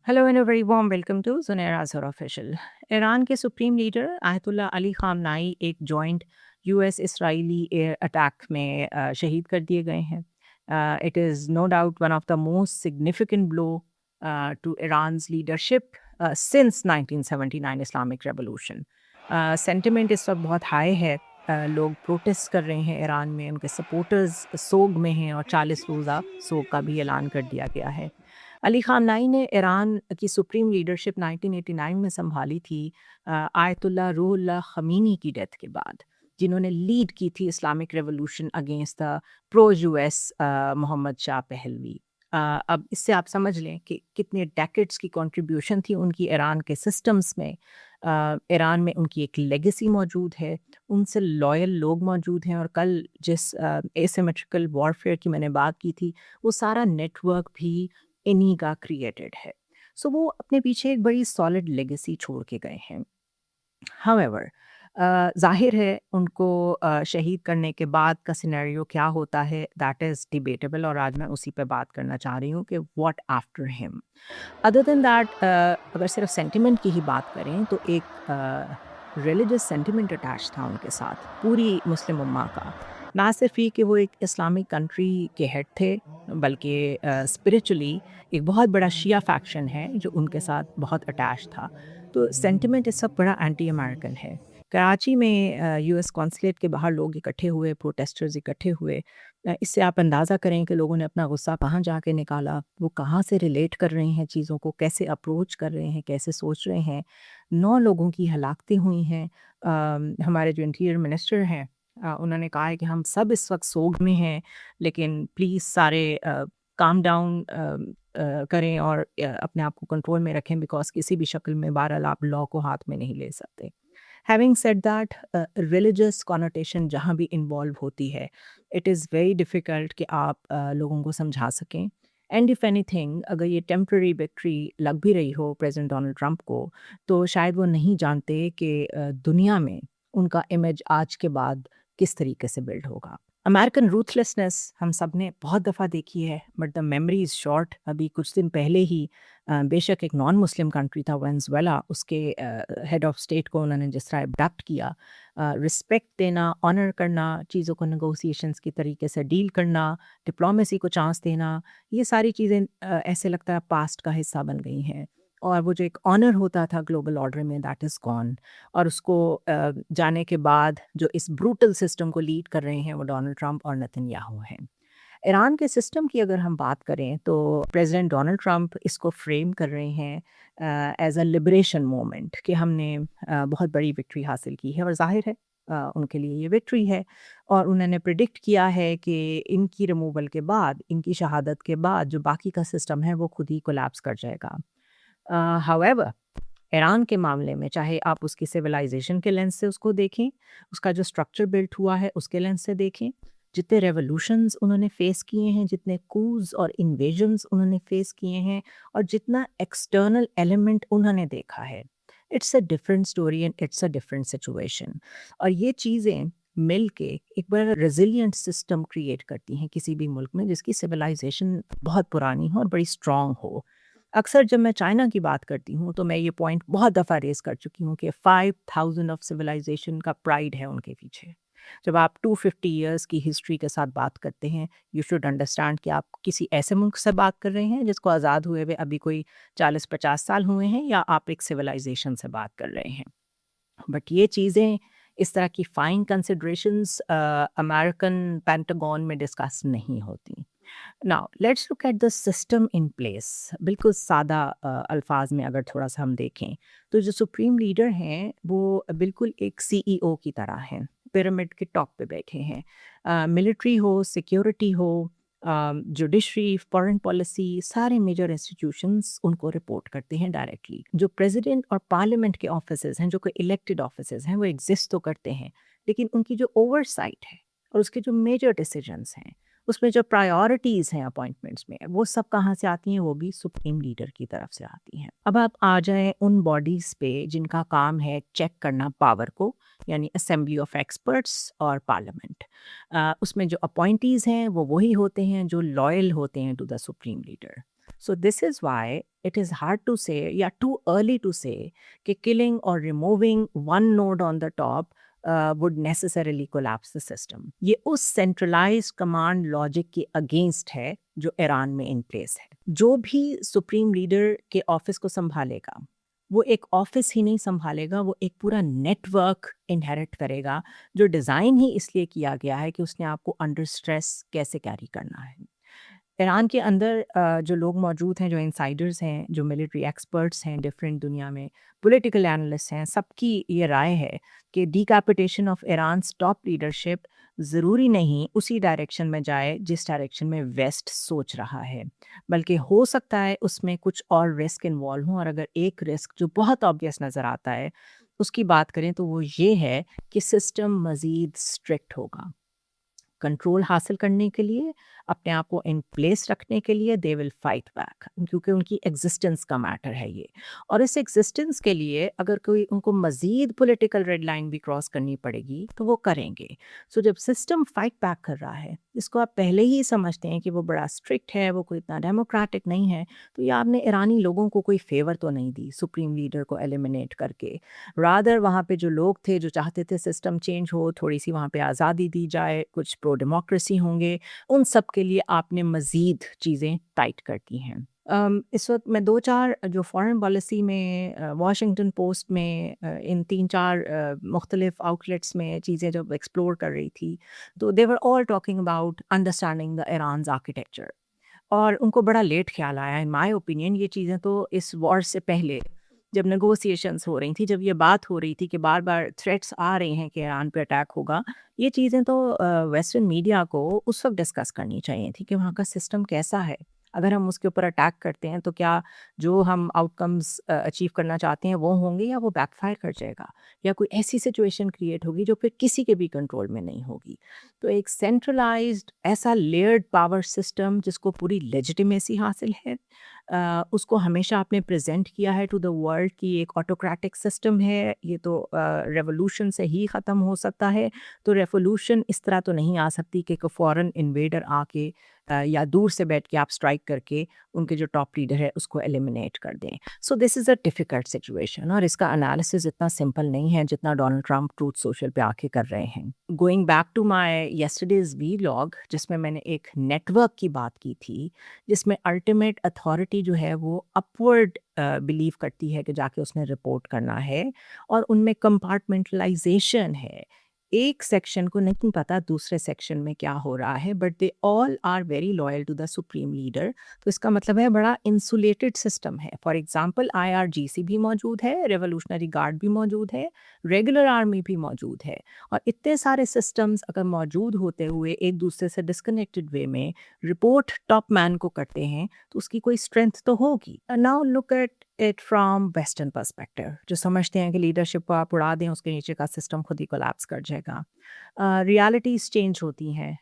Hello and a very warm welcome to Junair Azhar official. Iran के supreme leader Ayatollah Ali Khamenei एक joint US Israeli air attack में शहीद कर दिए गए हैं। It is no doubt one of the most significant blow to Iran's leadership since 1979 Islamic revolution. Sentiment इस वक्त बहुत हाई है। लोग प्रोटेस्ट कर रहे हैं ईरान में, उनके सपोर्टर्स सोग में हैं और 40 रोज़ा सोग का भी ऐलान कर दिया गया है। अली ख़ामनाई ने ईरान की सुप्रीम लीडरशिप 1989 में संभाली थी आयतुल्ला रूहुल्लाह ख़मीनी की डेथ के बाद, जिन्होंने लीड की थी Islamic revolution against the pro US Mohammad Shah Pahlavi. अब इससे आप समझ लें कि कितने डेकेड्स की कंट्रीब्यूशन थी उनकी ईरान के सिस्टम्स में। ईरान में उनकी एक लेगेसी मौजूद है, उनसे लॉयल लोग मौजूद हैं, और कल जिस एसिमेट्रिकल वॉरफेयर की मैंने बात की थी, वो सारा नेटवर्क भी इन्हीं का क्रिएटेड है। सो वो अपने पीछे एक बड़ी सॉलिड लेगेसी छोड़ के गए हैं। हाउएवर ज़ाहिर है उनको शहीद करने के बाद का सिनेरियो क्या होता है, दैट इज़ डिबेटेबल, और आज मैं उसी पे बात करना चाह रही हूँ कि what after him. Other than that अगर सिर्फ सेंटिमेंट की ही बात करें तो एक रिलीजियस सेंटिमेंट अटैच था उनके साथ पूरी मुस्लिम उम्मा का। ना सिर्फ ये कि वो एक इस्लामिक कंट्री के हेड थे, बल्कि स्पिरिचुअली एक बहुत बड़ा शिया फैक्शन है जो उनके साथ बहुत अटैच था। तो सेंटिमेंट इस सब बड़ा एंटी अमेरिकन है। कराची में यूएस कॉन्सुलेट के बाहर लोग इकट्ठे हुए, प्रोटेस्टर्स इकट्ठे हुए। इससे आप अंदाज़ा करें कि लोगों ने अपना गुस्सा कहाँ जाके निकाला, वो कहाँ से रिलेट कर रहे हैं चीज़ों को, कैसे अप्रोच कर रहे हैं, कैसे सोच रहे हैं। 9 लोगों की हलाकतें हुई हैं। हमारे जो इंटीरियर मिनिस्टर हैं, उन्होंने कहा है कि हम सब इस वक्त सोग में हैं, लेकिन प्लीज़ सारे काम डाउन करें और अपने आप को कंट्रोल में रखें, बिकॉज़ किसी भी शक्ल में बहरहाल आप लॉ को हाथ में नहीं ले सकते। Having said that, religious connotation जहाँ भी इन्वॉल्व होती है, इट इज़ वेरी डिफ़िकल्ट कि आप लोगों को समझा सकें। एंड इफ़ एनीथिंग, अगर ये टेम्पररी विक्ट्री लग भी रही हो प्रेज़िडेंट डोनाल्ड ट्रंप को, तो शायद वो नहीं जानते कि दुनिया में उनका इमेज आज के बाद किस तरीके से बिल्ड होगा। अमेरिकन रूथलेसनेस हम सब ने बहुत दफ़ा देखी है, but the memory is short. अभी कुछ दिन पहले ही बेशक एक नॉन मुस्लिम कंट्री था वेनेज़ुएला, उसके हेड ऑफ स्टेट को उन्होंने जिस तरह अबडक्ट किया, रिस्पेक्ट देना, ऑनर करना, चीज़ों को नेगोशिएशंस की तरीके से डील करना, डिप्लोमेसी को चांस देना, ये सारी चीज़ें ऐसे लगता है पास्ट का हिस्सा बन गई हैं। और वो जो एक ऑनर होता था ग्लोबल ऑर्डर में, दैट इज़ गॉन। और उसको जाने के बाद जो इस ब्रूटल सिस्टम को लीड कर रहे हैं वो डोनाल्ड ट्रंप और नेतन्याहू हैं। ईरान के सिस्टम की अगर हम बात करें तो प्रेसिडेंट डोनाल्ड ट्रंप इसको फ्रेम कर रहे हैं एज अ लिबरेशन मोमेंट कि हमने बहुत बड़ी विक्ट्री हासिल की है, और जाहिर है उनके लिए ये विक्ट्री है। और उन्होंने प्रिडिक्ट किया है कि इनकी रिमूवल के बाद, इनकी शहादत के बाद जो बाकी का सिस्टम है वो खुद ही कोलैप्स कर जाएगा। हाउएवर ईरान के मामले में चाहे आप उसकी सिविलाइजेशन के लेंस से उसको देखें, उसका जो स्ट्रक्चर बिल्ट हुआ है उसके लेंस से देखें, जितने रेवोल्यूशंस उन्होंने फेस किए हैं, जितने कूज और इन्वेजन्स उन्होंने फेस किए हैं, और जितना एक्सटर्नल एलिमेंट उन्होंने देखा है, it's a different story and it's a different situation. और ये चीज़ें मिल के एक बड़ा रेजिलियंट सिस्टम क्रिएट करती हैं किसी भी मुल्क में जिसकी सिविलाइजेशन बहुत पुरानी हो और बड़ी स्ट्रांग हो। अक्सर जब मैं चाइना की बात करती हूँ तो मैं ये पॉइंट बहुत दफ़ा रेज़ कर चुकी हूँ कि 5000 ऑफ सिविलाइजेशन का प्राइड है उनके पीछे। जब आप 250 इयर्स की हिस्ट्री के साथ बात करते हैं, यू शुड अंडरस्टैंड कि आप किसी ऐसे मुल्क से बात कर रहे हैं जिसको आज़ाद हुए हुए अभी कोई 40-50 साल हुए हैं, या आप एक सिविलाइजेशन से बात कर रहे हैं। बट ये चीज़ें, इस तरह की फाइन कंसिडरेशंस अमेरिकन पेंटागन में डिस्कस नहीं होती। Now let's look at the system in place. बिल्कुल सादा अल्फाज में अगर थोड़ा सा हम देखें तो जो सुप्रीम लीडर हैं वो बिल्कुल एक सीईओ की तरह हैं, पिरामिड के टॉप पे बैठे हैं। मिलिट्री हो, सिक्योरिटी हो, जुडिशरी, फॉरेन पॉलिसी, सारे मेजर इंस्टीट्यूशंस उनको रिपोर्ट करते हैं डायरेक्टली। जो प्रेसिडेंट और पार्लियामेंट के ऑफिसेज हैं, जो कोई इलेक्टेड ऑफिसेज हैं, वो एग्जिस्ट तो करते हैं, लेकिन उनकी जो ओवरसाइट है और उसके जो मेजर डिसीजंस हैं, उसमें जो प्रायोरिटीज़ हैं अपॉइंटमेंट्स में, वो सब कहाँ से आती हैं? वो भी सुप्रीम लीडर की तरफ से आती हैं। अब आप आ जाएँ उन बॉडीज़ पे जिनका काम है चेक करना पावर को, यानी असेंबली ऑफ एक्सपर्ट्स और पार्लियामेंट। उसमें जो अपॉइंटीज़ हैं वो वही होते हैं जो लॉयल होते हैं to the supreme leader. So this is why it is hard to say, yeah, too early to say कि killing or removing one node on the top would necessarily collapse the system. ये उस centralized command logic के against है जो Iran में in place है. जो भी सुप्रीम लीडर के ऑफिस को संभालेगा, वो एक ऑफिस ही नहीं संभालेगा, वो एक पूरा नेटवर्क इनहेरिट करेगा, जो डिज़ाइन ही इसलिए किया गया है कि उसने आपको अंडर स्ट्रेस कैसे कैरी करना है. ईरान के अंदर जो लोग मौजूद हैं, जो इनसाइडर्स हैं, जो मिलिट्री एक्सपर्ट्स हैं डिफरेंट दुनिया में, पॉलिटिकल एनालिस्ट हैं, सबकी ये राय है कि decapitation of Iran's top leadership ज़रूरी नहीं उसी डायरेक्शन में जाए जिस डायरेक्शन में वेस्ट सोच रहा है, बल्कि हो सकता है उसमें कुछ और रिस्क इन्वॉल्व हों. और अगर एक रिस्क जो बहुत ऑब्वियस नज़र आता है उसकी बात करें तो वो ये है कि सिस्टम मज़ीद स्ट्रिक्ट होगा. कंट्रोल हासिल करने के लिए, अपने आप को इन प्लेस रखने के लिए दे विल फाइट बैक, क्योंकि उनकी एग्जिस्टेंस का मैटर है ये. और इस एग्जिस्टेंस के लिए अगर कोई उनको मज़ीद पॉलिटिकल रेड लाइन भी क्रॉस करनी पड़ेगी तो वो करेंगे. सो जब सिस्टम फाइट बैक कर रहा है, जिसको आप पहले ही समझते हैं कि वो बड़ा स्ट्रिक्ट है, वो कोई इतना डेमोक्रेटिक नहीं है, तो ये आपने ईरानी लोगों को कोई फेवर तो नहीं दी सुप्रीम लीडर को एलिमिनेट करके. रादर वहाँ पे जो लोग थे जो चाहते थे सिस्टम चेंज हो, थोड़ी सी वहाँ पे आज़ादी दी जाए, कुछ प्रो डेमोक्रेसी होंगे, उन सब के लिए आपने मज़ीद चीज़ें टाइट कर दी हैं. इस वक्त मैं 2-4 जो फॉरेन पॉलिसी में वॉशिंगटन पोस्ट में इन 3-4 मुख्तलिफ आउटलेट्स में चीज़ें जब एक्सप्लोर कर रही थी, तो they were all talking about understanding the Iran's architecture. और उनको बड़ा लेट ख्याल आया इन माय ओपिनियन. ये चीज़ें तो इस वॉर से पहले जब नेगोशिएशंस हो रही थी, जब ये बात हो रही थी कि बार-बार थ्रेट्स आ रहे हैं कि ईरान पे अटैक होगा, ये चीज़ें तो वेस्टर्न मीडिया को उस वक़्त डिस्कस करनी चाहिए थी कि वहाँ का सिस्टम कैसा है. अगर हम उसके ऊपर अटैक करते हैं तो क्या जो हम आउटकम्स अचीव करना चाहते हैं वो होंगे या वो बैकफायर कर जाएगा, या कोई ऐसी सिचुएशन क्रिएट होगी जो फिर किसी के भी कंट्रोल में नहीं होगी. तो एक सेंट्रलाइज्ड ऐसा लेयर्ड पावर सिस्टम जिसको पूरी लेजिटिमेसी हासिल है, उसको हमेशा आपने प्रेजेंट किया है टू द वर्ल्ड कि एक ऑटोक्रेटिक सिस्टम है, ये तो रेवोल्यूशन से ही ख़त्म हो सकता है. तो रेवोल्यूशन इस तरह तो नहीं आ सकती कि कोई फॉरेन इन्वेडर आके या दूर से बैठ के आप स्ट्राइक करके उनके जो टॉप लीडर है उसको एलिमिनेट कर दें. So this is a difficult situation और इसका एनालिसिस इतना सिंपल नहीं है जितना डोनाल्ड ट्रंप ट्रूथ सोशल पे आके कर रहे हैं. Going back to my yesterday's vlog जिसमें मैंने एक नेटवर्क की बात की थी, जिसमें अल्टीमेट अथॉरिटी जो है वो अपवर्ड बिलीव करती है कि जाके उसने रिपोर्ट करना है, और उनमें कंपार्टमेंटलाइजेशन है. एक सेक्शन को नहीं पता दूसरे सेक्शन में क्या हो रहा है, but they all are very loyal to the supreme leader. तो इसका मतलब है बड़ा इंसुलेटेड सिस्टम है. फॉर एग्जांपल आईआरजीसी भी मौजूद है, रेवोल्यूशनरी गार्ड भी मौजूद है, रेगुलर आर्मी भी मौजूद है. और इतने सारे सिस्टम्स अगर मौजूद होते हुए एक दूसरे से डिस्कनेक्टेड वे में रिपोर्ट टॉप मैन को करते हैं तो उसकी कोई स्ट्रेंथ तो होगी. Now look at it from western perspective, जो समझते हैं कि लीडरशिप को आप उड़ा दें उसके नीचे का सिस्टम खुद ही कोलैप्स कर जाएगा. रियलिटीज़ चेंज होती हैं.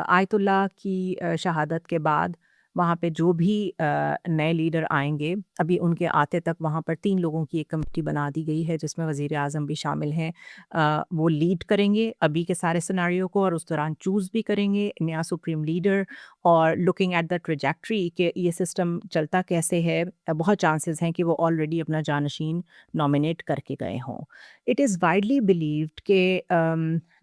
आयतुल्लाह की शहादत के बाद वहाँ पे जो भी नए लीडर आएंगे, अभी उनके आते तक वहाँ पर 3 लोगों की एक कमेटी बना दी गई है जिसमें वज़ीर आज़म भी शामिल हैं. वो लीड करेंगे अभी के सारे सिनेरियो को और उस दौरान चूज़ भी करेंगे नया सुप्रीम लीडर. और लुकिंग एट द ट्रेजेक्ट्री कि ये सिस्टम चलता कैसे है, बहुत चांसेस हैं कि वो ऑलरेडी अपना जानशीन नॉमिनेट करके गए हों. इट इज़ वाइडली बिलीव्ड कि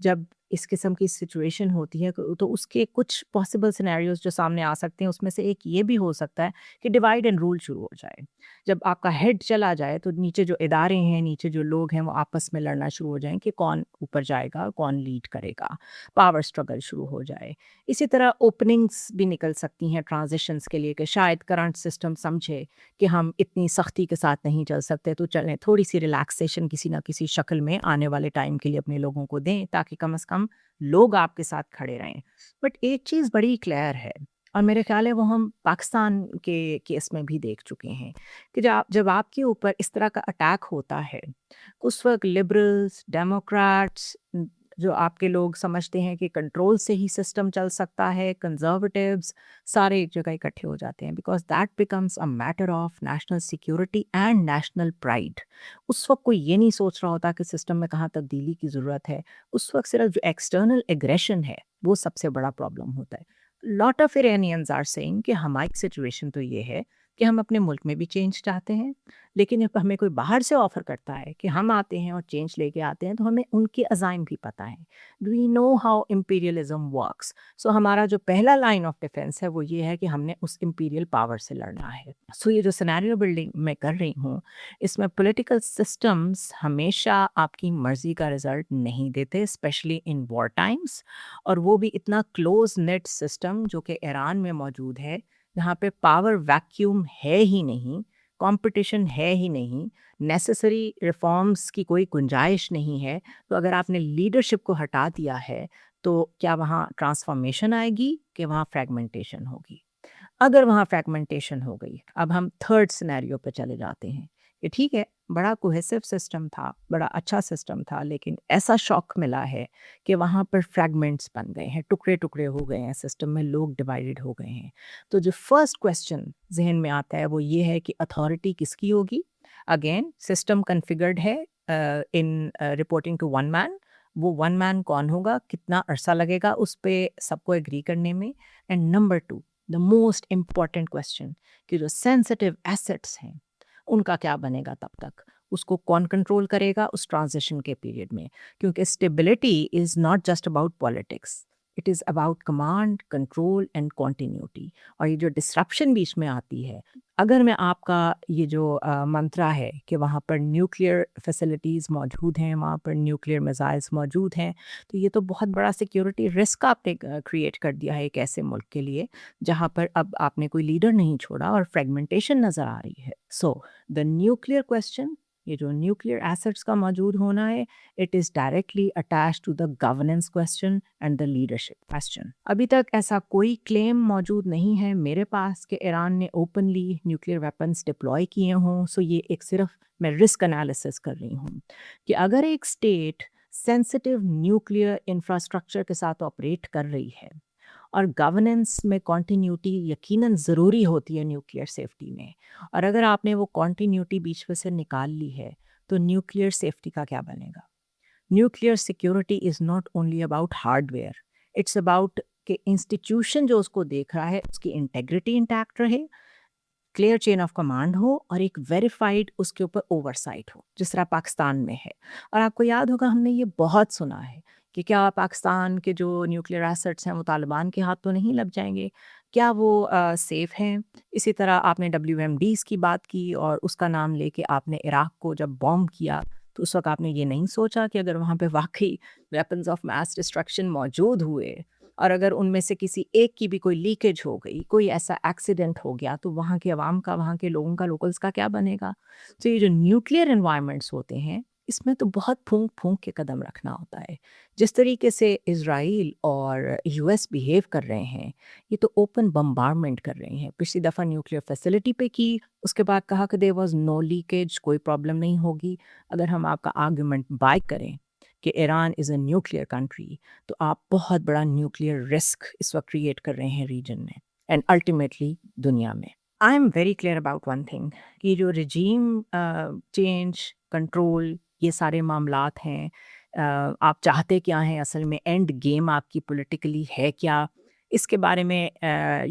जब इस किस्म की सिचुएशन होती है तो उसके कुछ पॉसिबल सिनेरियोज जो सामने आ सकते हैं उसमें से एक ये भी हो सकता है कि डिवाइड एंड रूल शुरू हो जाए. जब आपका हेड चला जाए तो नीचे जो इदारे हैं, नीचे जो लोग हैं वो आपस में लड़ना शुरू हो जाएं कि कौन ऊपर जाएगा, कौन लीड करेगा. पावर स्ट्रगल शुरू हो जाए. इसी तरह ओपनिंग्स भी निकल सकती हैं ट्रांजिशंस के लिए कि शायद करंट सिस्टम समझे कि हम इतनी सख्ती के साथ नहीं चल सकते, तो चलें थोड़ी सी रिलैक्सेशन किसी ना किसी शक्ल में आने वाले टाइम के लिए अपने लोगों को दें ताकि कम से कम लोग आपके साथ खड़े रहें. बट एक चीज़ बड़ी क्लियर है और मेरे ख्याल है वो हम पाकिस्तान के केस में भी देख चुके हैं कि जब आपके ऊपर इस तरह का अटैक होता है, उस वक्त लिबरल्स, डेमोक्रेट्स, जो आपके लोग समझते हैं कि कंट्रोल से ही सिस्टम चल सकता है, कंजर्वेटिव्स, सारे एक जगह इकट्ठे हो जाते हैं because that becomes a matter of national security and national pride. उस वक्त कोई ये नहीं सोच रहा होता कि सिस्टम में कहाँ तब्दीली की ज़रूरत है. उस वक्त सिर्फ जो एक्सटर्नल एग्रेशन है वो सबसे बड़ा प्रॉब्लम होता है. Lot of Iranians are saying कि हमारी सिचुएशन तो ये है कि हम अपने मुल्क में भी चेंज चाहते हैं, लेकिन जब हमें कोई बाहर से ऑफ़र करता है कि हम आते हैं और चेंज लेके आते हैं, तो हमें उनके अज़ाइम भी पता है। We know how imperialism works. So हमारा जो पहला लाइन ऑफ डिफेंस है वो ये है कि हमने उस इम्पीरियल पावर से लड़ना है। सो ये जो सिनेरियो बिल्डिंग मैं कर रही हूँ, इसमें पॉलिटिकल सिस्टम्स हमेशा आपकी मर्ज़ी का रिज़ल्ट नहीं देते, स्पेशली इन वॉर टाइम्स, और वो भी इतना क्लोज नेट सिस्टम जो कि ईरान में मौजूद है, जहाँ पे पावर वैक्यूम है ही नहीं, कंपटीशन है ही नहीं, नेसेसरी रिफॉर्म्स की कोई गुंजाइश नहीं है। तो अगर आपने लीडरशिप को हटा दिया है, तो क्या वहाँ ट्रांसफॉर्मेशन आएगी कि वहाँ फ्रेगमेंटेशन होगी? अगर वहाँ फ्रैगमेंटेशन हो गई, अब हम थर्ड सिनेरियो पे चले जाते हैं कि ठीक है, बड़ा कोहेसिव सिस्टम था, बड़ा अच्छा सिस्टम था, लेकिन ऐसा शॉक मिला है कि वहाँ पर फ्रैगमेंट्स बन गए हैं, टुकड़े-टुकड़े हो गए हैं, सिस्टम में लोग डिवाइडेड हो गए हैं। तो जो फर्स्ट क्वेश्चन ज़हन में आता है वो ये है कि अथॉरिटी किसकी होगी? अगेन सिस्टम कॉन्फ़िगर्ड है in reporting to one man. वो वन मैन कौन होगा? कितना अरसा लगेगा उस पे सबको एग्री करने में? And number 2, the most important question कि जो सेंसिटिव एसेट्स हैं उनका क्या बनेगा तब तक? उसको कौन कंट्रोल करेगा उस ट्रांजिशन के पीरियड में? क्योंकि stability is not just about politics, it is about command, control and continuity. और ये जो डिसरप्शन बीच में आती है, अगर मैं आपका ये जो मंत्रा है कि वहाँ पर न्यूक्लियर फैसिलिटीज़ मौजूद हैं, वहाँ पर न्यूक्लियर मिसाइल्स मौजूद हैं, तो ये तो बहुत बड़ा सिक्योरिटी रिस्क आपने क्रिएट कर दिया है एक ऐसे मुल्क के लिए, जहाँ पर अब आपने कोई लीडर नहीं छोड़ा और फ्रेगमेंटेशन नज़र आ रही है। सो द न्यूक्लियर क्वेश्चन, ये जो न्यूक्लियर एसेट्स का मौजूद होना है, it is directly attached to the governance question and the leadership question. अभी तक ऐसा कोई क्लेम मौजूद नहीं है मेरे पास कि ईरान ने ओपनली न्यूक्लियर वेपन्स डिप्लॉय किए हों। सो ये एक सिर्फ मैं रिस्क एनालिसिस कर रही हूँ कि अगर एक स्टेट सेंसिटिव न्यूक्लियर इंफ्रास्ट्रक्चर के साथ ऑपरेट कर रही है, और गवर्नेंस में कॉन्टिन्यूटी यकीनन ज़रूरी होती है न्यूक्लियर सेफ्टी में, और अगर आपने वो कॉन्टिन्यूटी बीच में से निकाल ली है, तो न्यूक्लियर सेफ्टी का क्या बनेगा? Nuclear security is not only about hardware, it's about कि इंस्टीट्यूशन जो उसको देख रहा है उसकी इंटेग्रिटी इंटैक्ट रहे, क्लियर चेन ऑफ कमांड हो और एक वेरीफाइड उसके ऊपर ओवरसाइट हो, जिस तरह पाकिस्तान में है। और आपको याद होगा हमने ये बहुत सुना है कि क्या पाकिस्तान के जो न्यूक्लियर एसेट्स हैं वो तालिबान के हाथ तो नहीं लग जाएंगे? क्या वो सेफ़ हैं? इसी तरह आपने WMDs की बात की और उसका नाम लेके आपने इराक को जब बॉम्ब किया, तो उस वक़्त आपने ये नहीं सोचा कि अगर वहाँ पे वाक़ई वेपन्स ऑफ मास डिस्ट्रक्शन मौजूद हुए और अगर उनमें से किसी एक की भी कोई लीकेज हो गई, कोई ऐसा एक्सीडेंट हो गया, तो वहाँ के अवाम का, वहाँ के लोगों का, लोकल्स का क्या बनेगा? तो ये जो न्यूक्लियर एनवायरनमेंट्स होते हैं, इसमें तो बहुत फूँक-फूँक के कदम रखना होता है। जिस तरीके से इज़राइल और US बिहेव कर रहे हैं, ये तो ओपन बम्बारमेंट कर रहे हैं। पिछली दफ़ा न्यूक्लियर फैसिलिटी पे की, उसके बाद कहा कि देयर वाज़ नो लीकेज, कोई प्रॉब्लम नहीं होगी। अगर हम आपका आर्गुमेंट बाय करें कि Iran is a nuclear country, तो आप बहुत बड़ा न्यूक्लियर रिस्क इस वक्त क्रिएट कर रहे हैं रीजन में एंड अल्टीमेटली दुनिया में। I am very clear about one thing कि जो रिजीम चेंज, कंट्रोल, ये सारे मामलात हैं, आप चाहते क्या हैं असल में, एंड गेम आपकी पॉलिटिकली है क्या, इसके बारे में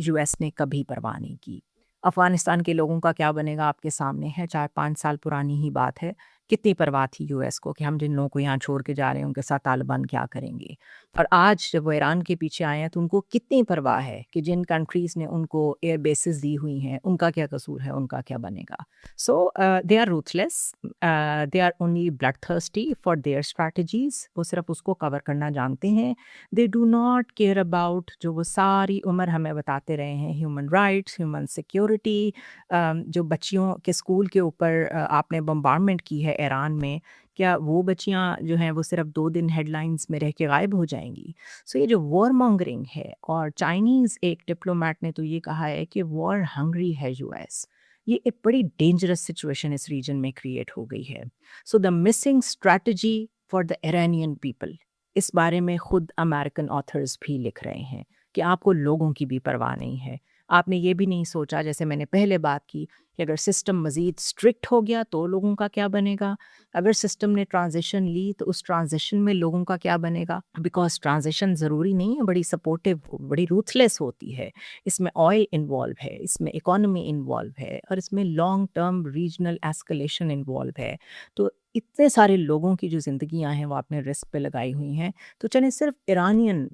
US ने कभी परवाह नहीं की। अफ़गानिस्तान के लोगों का क्या बनेगा आपके सामने है, 4-5 साल पुरानी ही बात है। कितनी परवाह थी US को कि हम जिन लोगों को यहाँ छोड़ के जा रहे हैं उनके साथ तालिबान क्या करेंगे। और आज जब वो ईरान के पीछे आए हैं तो उनको कितनी परवाह है कि जिन कंट्रीज़ ने उनको एयर बेसेस दी हुई हैं उनका क्या कसूर है, उनका क्या बनेगा। So they are ruthless, they are only blood thirsty for their strategies, वो सिर्फ उसको कवर करना जानते हैं। They do not care about जो वो सारी उम्र हमें बताते रहे हैं, ह्यूमन राइट्स, ह्यूमन सिक्योरिटी। जो बच्चियों के स्कूल के ऊपर आपने बम्बारमेंट की है ईरान में, क्या वो बच्चियाँ जो हैं वो सिर्फ 2 दिन हेडलाइंस में रह के गायब हो जाएँगी? सो ये जो वॉर मॉन्गरिंग है, और चाइनीज़ एक डिप्लोमैट ने तो ये कहा है कि वॉर हंग्री है US। ये एक बड़ी डेंजरस सिचुएशन इस रीजन में क्रिएट हो गई है। So the missing strategy for the Iranian people, इस बारे में खुद अमेरिकन ऑथर्स भी लिख रहे हैं कि आपको लोगों की भी परवाह नहीं है। آپ نے یہ بھی نہیں سوچا جیسے میں نے پہلے بات کی کہ اگر سسٹم مزید اسٹرکٹ ہو گیا تو لوگوں کا کیا بنے گا، اگر سسٹم نے ٹرانزیشن لی تو اس ٹرانزیشن میں لوگوں کا کیا بنے گا، بیکاز ٹرانزیشن ضروری نہیں ہے بڑی سپورٹیو بڑی روتھلیس ہوتی ہے، اس میں آئل انوالو ہے، اس میں اکانومی انوالو ہے، اور اس میں long term regional escalation involve ہے. تو اتنے سارے لوگوں کی جو زندگیاں ہیں وہ آپ نے رسک پہ لگائی ہوئی ہیں. تو چلیں صرف ایرانین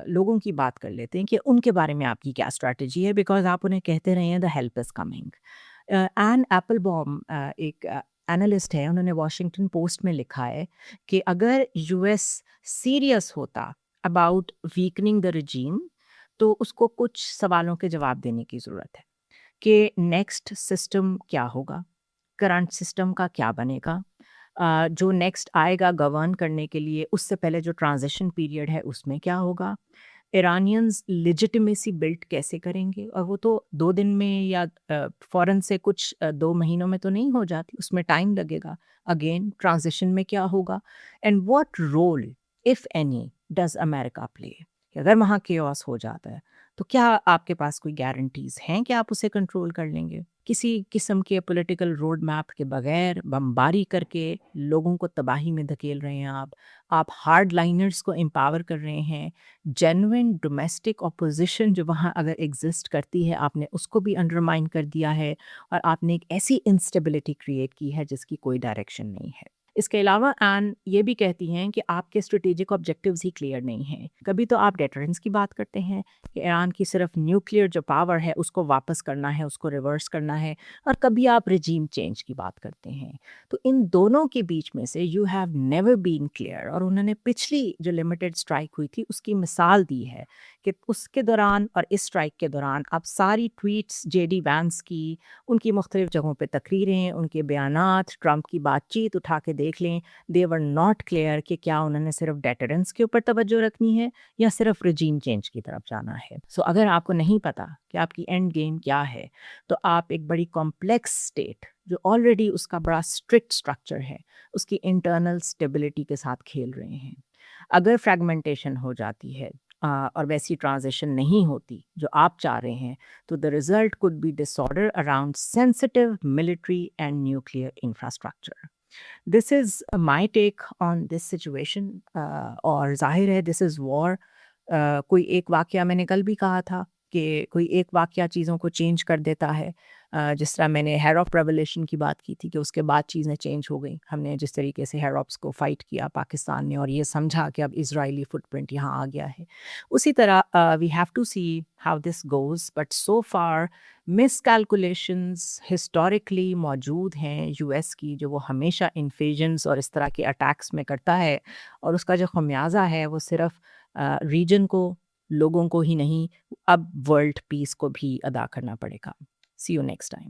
لوگوں کی بات کر لیتے ہیں کہ ان کے بارے میں آپ کی کیا اسٹریٹجی ہے، بیکاز آپ انہیں کہتے رہے ہیں the help is coming. An apple boom ایک اینالسٹ ہے، انہوں نے واشنگٹن پوسٹ میں لکھا ہے کہ اگر یو ایس سیریس ہوتا اباؤٹ ویکننگ دا رجیم تو اس کو کچھ سوالوں کے جواب دینے کی ضرورت ہے کہ نیکسٹ سسٹم کیا ہوگا، کرنٹ سسٹم کا کیا بنے گا، جو نیکسٹ آئے گا گورن کرنے کے لیے اس سے پہلے جو ٹرانزیشن پیریڈ ہے اس میں کیا ہوگا، ایرانینز لیجٹمیسی بلڈ کیسے کریں گے، اور وہ تو 2 دن میں یا فوراً سے کچھ 2 مہینوں میں تو نہیں ہو جاتی، اس میں ٹائم لگے گا. اگین ٹرانزیشن میں کیا ہوگا، and what role of any does America play. اگر وہاں کیوس ہو جاتا ہے تو کیا آپ کے پاس کوئی گارنٹیز ہیں کہ آپ اسے کنٹرول کر لیں گے؟ کسی قسم کے پولیٹیکل روڈ میپ کے بغیر بمباری کر کے لوگوں کو تباہی میں دھکیل رہے ہیں آپ ہارڈ لائنرز کو امپاور کر رہے ہیں. جینوئن ڈومیسٹک اپوزیشن جو وہاں اگر ایگزسٹ کرتی ہے آپ نے اس کو بھی انڈرمائن کر دیا ہے، اور آپ نے ایک ایسی انسٹیبلٹی کریٹ کی ہے جس کی کوئی ڈائریکشن نہیں ہے. اس کے علاوہ این یہ بھی کہتی ہیں کہ آپ کے اسٹریٹجک آبجیکٹیوز ہی کلیئر نہیں ہیں. کبھی تو آپ ڈیٹرنس کی بات کرتے ہیں کہ ایران کی صرف نیوکلیئر جو پاور ہے اس کو واپس کرنا ہے، اس کو ریورس کرنا ہے، اور کبھی آپ رجیم چینج کی بات کرتے ہیں. تو ان دونوں کے بیچ میں سے you have never been clear. اور انہوں نے پچھلی جو لمیٹڈ اسٹرائک ہوئی تھی اس کی مثال دی ہے کہ اس کے دوران اور اس اسٹرائک کے دوران آپ ساری ٹویٹس جے ڈی وینس کی، ان کی مختلف جگہوں پہ تقریریں، ان کے بیانات، ٹرمپ کی بات چیت اٹھا کے دیکھ لیں، دے ور ناٹ کلیئر کہ کیا انہوں نے صرف ڈیٹرنس کے اوپر توجہ رکھنی ہے یا صرف رجیم چینج کی طرف جانا ہے. سو اگر آپ کو نہیں پتا کہ آپ کی اینڈ گیم کیا ہے تو آپ ایک بڑی کمپلیکس اسٹیٹ جو آلریڈی اس کا بڑا اسٹرکٹ اسٹرکچر ہے اس کی انٹرنل اسٹیبلٹی کے ساتھ کھیل رہے ہیں. اگر فریگمنٹیشن ہو جاتی ہے اور ویسی ٹرانزیشن نہیں ہوتی جو آپ چاہ رہے ہیں تو the result could be disorder around sensitive military and nuclear infrastructure. This is my take on this situation. اور ظاہر ہے دس از وار. کوئی ایک واقعہ میں نے کل بھی کہا تھا کہ کوئی ایک واقعہ چیزوں کو چینج کر دیتا ہے. جس طرح میں نے ہیروپ ریولیوشن کی بات کی تھی کہ اس کے بعد چیزیں چینج ہو گئیں. ہم نے جس طریقے سے ہیروپس کو فائٹ کیا پاکستان نے اور یہ سمجھا کہ اب اسرائیلی فٹ پرنٹ یہاں آ گیا ہے، اسی طرح we have to see how this goes. But so far miscalculations historically موجود ہیں یو ایس کی، جو وہ ہمیشہ انفیژنز اور اس طرح کے اٹیکس میں کرتا ہے، اور اس کا جو خمیازہ ہے وہ صرف ریجن کو، لوگوں کو ہی نہیں، اب ورلڈ پیس کو بھی ادا کرنا پڑے گا. سی یو نیکسٹ ٹائم.